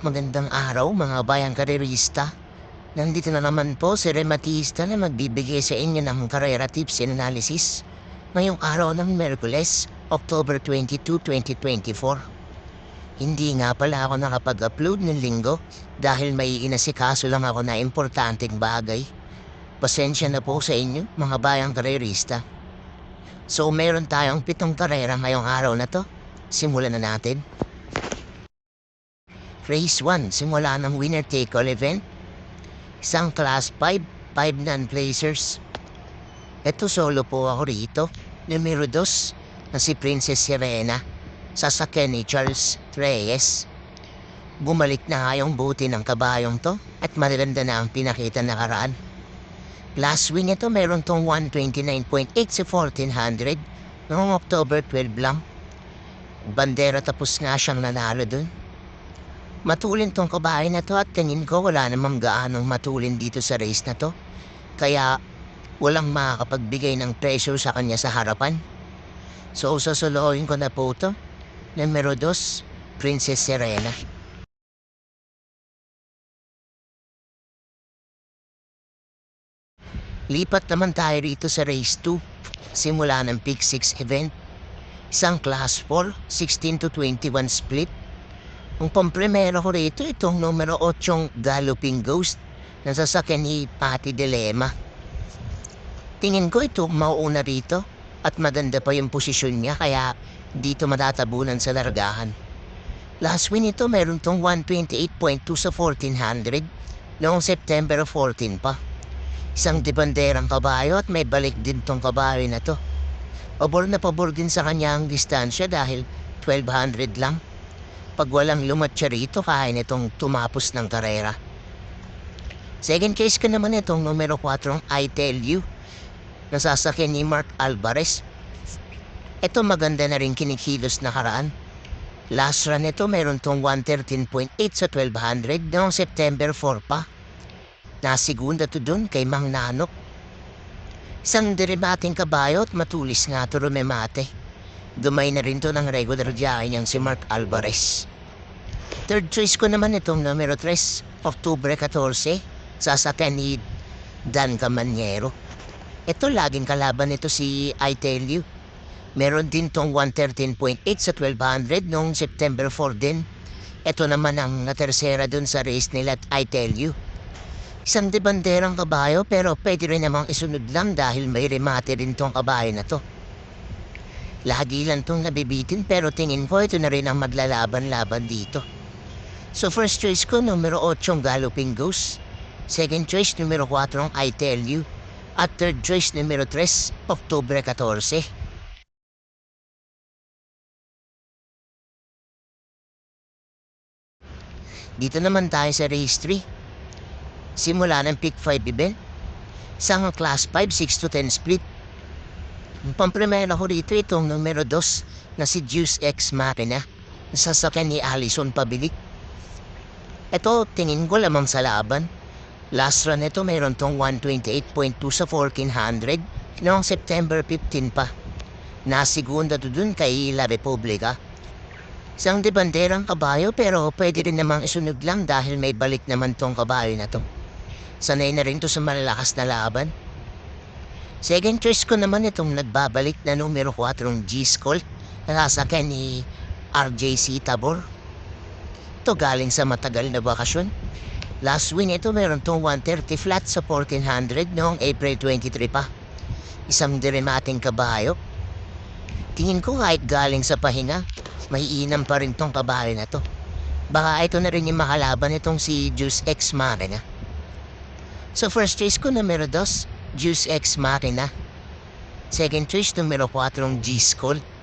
Magandang araw mga bayang karerista. Nandito na naman po si Rematista na magbibigay sa inyo ng karera tips and analysis ngayong araw ng Miyerkules, October 22, 2024. Hindi nga pala ako nakapag-upload ng linggo dahil may inasikaso lang ako na importanteng bagay. Pasensya na po sa inyo mga bayang karerista. So meron tayong 7 karera ngayong araw na to. Simulan na natin. Race 1, simula ng winner-take-all event. Isang Class 5, 5 non-placers. Ito solo po ako rito. Numero 2 na si Princess Serena, sasakyan ni Charles Reyes. Bumalik na nga yung buti ng kabayong to at maganda na ang pinakita nakaraan. Last win ito meron tong 129.8 sa 1400 noong October 12 lang. Bandera tapos nga siyang nanalo dun. Matulin tong kabahay na to at tingin ko wala namang gaanong matulin dito sa race na to. Kaya walang makakapagbigay ng pressure sa kanya sa harapan. So sasolohin ko na po to. Numero 2, Princess Serena. Lipat naman tayo rito sa race 2. Simula ng Pick 6 event. Isang Class 4, 16 to 21 split. Ang pampremero ko rito itong numero 8 Galloping Ghost na sasakyan ni Patty Dilema. Tingin ko ito mauuna rito at maganda pa yung posisyon niya kaya dito matatabunan sa largahan. Last win ito meron tong 128.2 sa 1400 noong September 14 pa. Isang debanderang kabayo at may balik din tong kabayo na to. Pabor na pabor din sa kanya ang distansya dahil 1200 lang. Pag walang lumatsa rito, kaya nitong tumapos ng karera. Second case ko naman itong numero 4, I Tell You, na sasakyan ni Mark Alvarez. Ito maganda na rin kinikilos na karaan. Last run ito meron tong 113.8 sa 1200 noong September 4 pa. Nasigunda to dun kay Mang Nanok. Isang deribating kabayo at matulis nga to rumemate. Dumay na rin to ng regular diyahe niyang si Mark Alvarez. Third choice ko naman itong numero 3, October 14, sasakyan ni Dan Camaniero. Ito laging kalaban nito si I Tell You. Meron din tong 113.8 sa 1200 noong September 4 din. Ito naman ang natersera dun sa race nila at I Tell You. Isang debanderang kabayo pero pwede rin namang isunod lang dahil may remate rin tong kabayo na to. Lagi lang itong nabibitin pero tingin ko ito na rin ang maglalaban-laban dito. So first choice ko numero 8 Galloping Ghost. Second choice numero 4 I Tell You. At third choice numero 3 October 14. Dito naman tayo sa race 3. Simula ng Pick 5 event. Isang Class 5 6 to 10 split. Ang pampremero ko rito itong numero 2 na si Juice X Machina na sasakyan ni Alison Pabilik. Ito tingin ko lamang sa laban. Last run ito mayroon tong 128.2 sa 1400 noong September 15 pa. Nasigunda to dun kay La Republica. Isang debanderang kabayo pero pwede rin namang isunod lang dahil may balik naman tong kabayo na to. Sanay na rin to sa malalakas na laban. Second choice ko naman itong nagbabalik na numero 4 G-Skull na sasakyan ni RJC Tabor. Ito galing sa matagal na bakasyon. Last win ito meron tong 130 flat sa 1400 noong April 23 pa. Isang diremating kabayo. Tingin ko kahit galing sa pahinga, may inam pa rin tong kabayo na to. Baka ito na rin yung makalaban itong si Juice X Machina. So first choice ko numero 2 Juice X Machina. Second choice numero 4 G-Skull.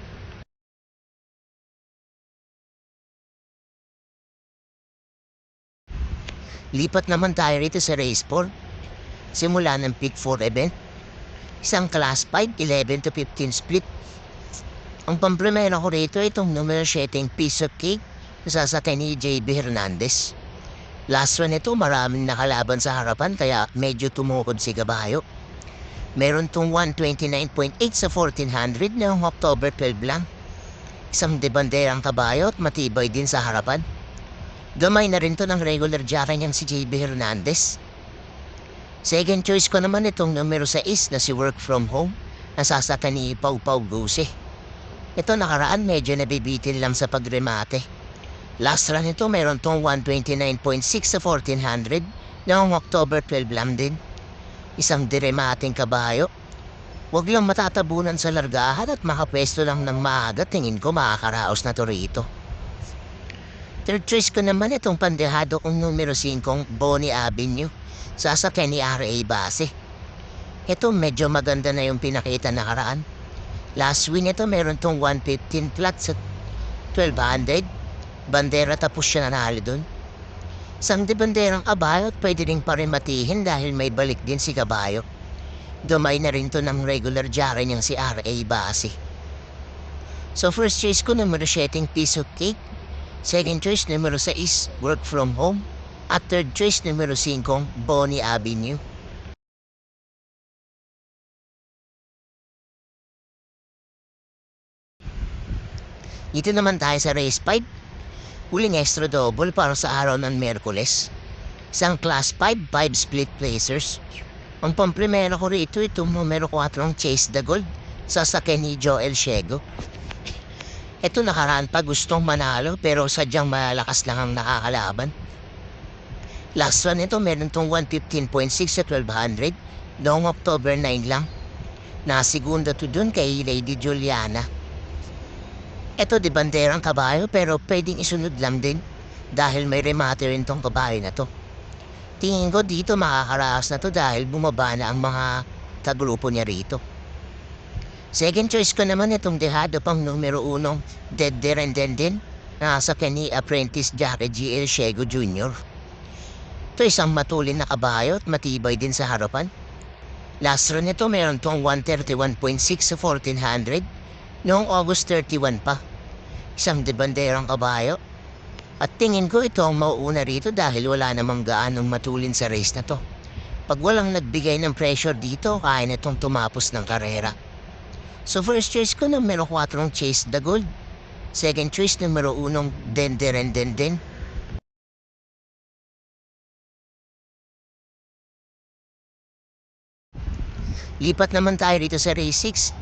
Lipat naman tayo rito sa race 4. Simula ng Pick 4 event. Isang Class 5 11 to 15 split. Ang pampremero ko rito itong numero 7 Piece of Cake na sasakyan ni JB Hernandez. Last one ito maraming nakalaban sa harapan kaya medyo tumukod si kabayo. Meron tong 129.8 sa 1400 noong October 12 lang. Isang debanderang kabayo at matibay din sa harapan. Gamay na rin to ng regular jockey niyang si JB Hernandez. Second choice ko naman itong numero 6 na si Work From Home na sasaka ni Pau Pau Guse. Ito nakaraan medyo nabibitin lang sa pagremate. Last run ito meron tong 129.6 sa 1400 noong October 12 lang din. Isang diremating kabayo. Huwag lang matatabunan sa largahan at makapwesto lang ng maaga, tingin ko makakaraos na to rito. Third choice ko naman itong pandehado kong numero 5 Bonnie Avenue, sasakyan ni R.A. Base. Ito medyo maganda na yung pinakita nakaraan. Last win ito meron tong 115 flat sa 1200. Bandera tapos siya nanalo dun. Sang di banderang kabayo at pwede rin parimatihin dahil may balik din si kabayo. Dumay na rin to ng regular jockey niyang si R.A. Base. So first choice ko numero 7 Piece of Cake. Second choice numero 6 Work From Home. At third choice numero 5 Bonnie Avenue. Dito naman tayo sa race 5. Huling extra double para sa araw ng Merkules. Isang class 5 split placers. Ang pamprimero ko rito itong numero 4 Chase the Gold, sasakyan ni Joel Ciego. Ito nakaraan pa gustong manalo pero sadyang malakas lang ang nakakalaban. Last one ito meron tong 115.6 sa 1200 noong October 9 lang. Nasigunda to dun kay Lady Juliana. Ito di banderang kabayo pero pwedeng isunod lang din dahil may remate rin tong kabayo na to. Tingin ko dito makakaraos na to dahil bumaba na ang mga kagrupo niya rito. Second choice ko naman itong dehado pang numero 1 Dead Derendenden na sa ni Apprentice Jockey G.L. Ciego Jr. Ito isang matulin na kabayo at matibay din sa harapan. Last run nito meron tong 131.6 sa 1400 noong August 31 pa. Isang debanderang kabayo. At tingin ko ito ang mauuna rito dahil wala namang gaanong matulin sa race na to. Pag walang nagbigay ng pressure dito, kaya na itong tumapos ng karera. So first choice ko numero 4 Chase the Gold. Second choice numero 1 Denderendenden. Lipat naman tayo rito sa race 6.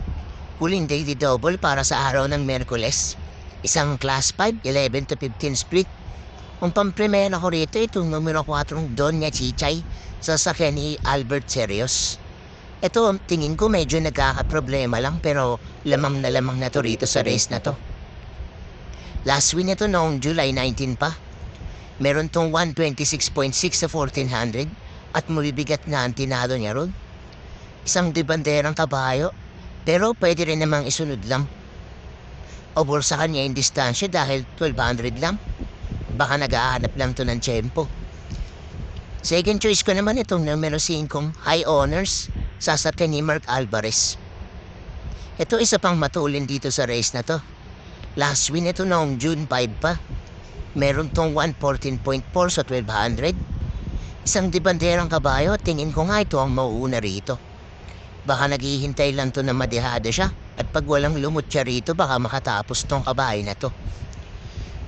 Huling daily double para sa araw ng Merkules. Isang class 5, 11 to 15 split. Ang pamprimera ko rito itong numero 4 Doña Chichay, sasakyan ni Albert Serios. Ito tingin ko medyo nagkakaproblema lang pero lamang na to rito sa race na to. Last win ito noong July 19 pa. Meron tong 126.6 sa 1400 at mabibigat na ang tinalo niya ron. Isang debanderang kabayo pero pwede rin namang isunod lang. Obor sa kanya yung distansya dahil 1200 lang. Baka nag-aanap lang to ng tiyempo. Second choice ko naman itong numero 5 High Honors, sasakyan ni Mark Alvarez. Ito isa pang matulin dito sa race na to. Last win ito noong June 5 pa. Meron tong 114.4 sa 1200. Isang debanderang kabayo, tingin ko nga ito ang mauuna rito. Baka naghihintay lang to na madehada siya at pag walang lumot siya rito baka makatapos tong kabayo na to.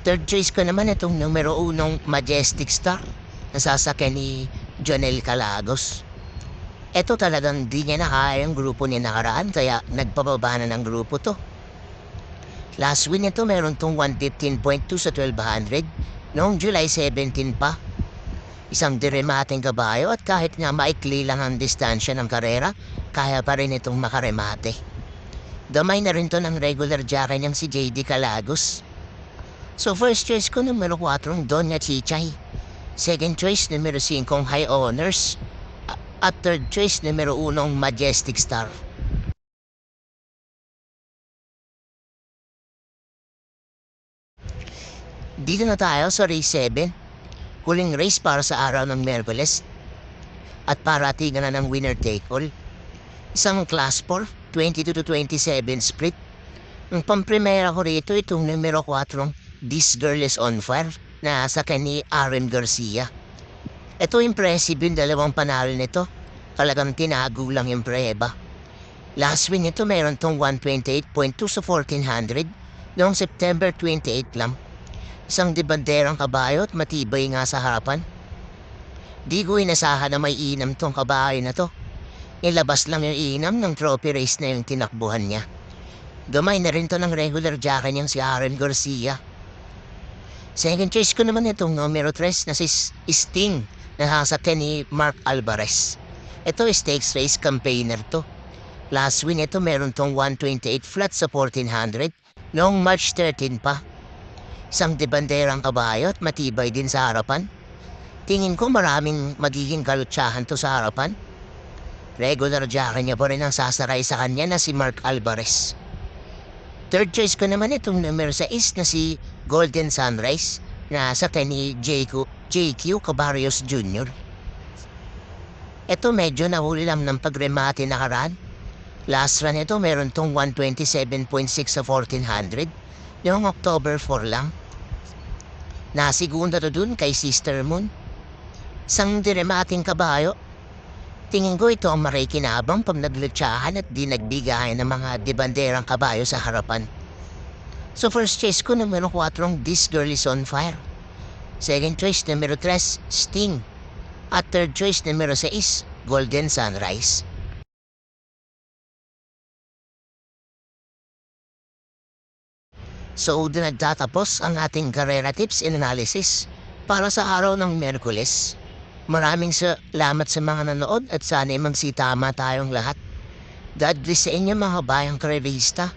Third choice ko naman itong numero 1 Majestic Star na sasakyan ni Jonel Calagos. Ito talagang di niya nakaya ang grupo niya nakaraan kaya nagpababa na ng grupo to. Last win nito meron tong 115.2 sa 1200 noong July 17 pa. Isang diremating kabayo at kahit nga maikli lang ang distansya ng karera, kaya pa rin itong makaremate. Damay na rin to ng regular jockey niyang si J.D. Calagos. So first choice ko numero 4 Doña Chichay. Second choice numero 5 High Honors. At third choice numero 1 Majestic Star. Dito na tayo sa race 7. Huling race para sa araw ng Merkules. At paratingan na ng winner take all. Isang class 4, 22 to 27 split. Ang pamprimera ko rito itong numero 4 This Girl is on Fire na sa ni Aaron Garcia. Ito impressive yung dalawang panalo nito. Talagang tinago lang yung preba. Last win nito meron tong 128.2 sa 1400 noong September 28 lang. Isang debanderang kabayo at matibay nga sa harapan. Di ko inasahan na may inam tong kabayo na to. Ilabas lang yung inam ng trophy race na yung tinakbuhan niya. Gamay na rin to ng regular jockey niyang si Aaron Garcia. Second choice ko naman itong numero 3 na si Sting na hasakyan ni Mark Alvarez. Ito stakes race campaigner to. Last win ito meron tong 128 flat sa 1400 noong March 13 pa. Isang debanderang kabayo at matibay din sa harapan. Tingin ko maraming magiging kalutsahan to sa harapan. Regular jockey niya pa rin ang sasaray sa kanya na si Mark Alvarez. Third choice ko naman itong numero 6 na si Golden Sunrise na sa ni JQ Cabarrios Jr. Ito medyo nahuli lang ng pagremate nakaraan. Last run ito meron tong 127.6 sa 1400 noong October 4 lang. Nasigunda to dun kay Sister Moon. Isang diremating kabayo. Tingin ko ito ang makikinabang pag naglutsahan at di nagbigay ng mga debanderang kabayo sa harapan. So first choice ko numero 4 This Girl Is On Fire. Second choice numero 3 Sting. At third choice numero 6 Golden Sunrise. So doon nagtatapos ang ating karera tips and analysis para sa araw ng Miyerkules. Maraming salamat sa mga nanood at sana magsitama tayong lahat. God bless sa inyo mga bayang karerista.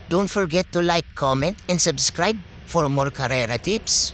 Don't forget to like, comment, and subscribe for more karera tips.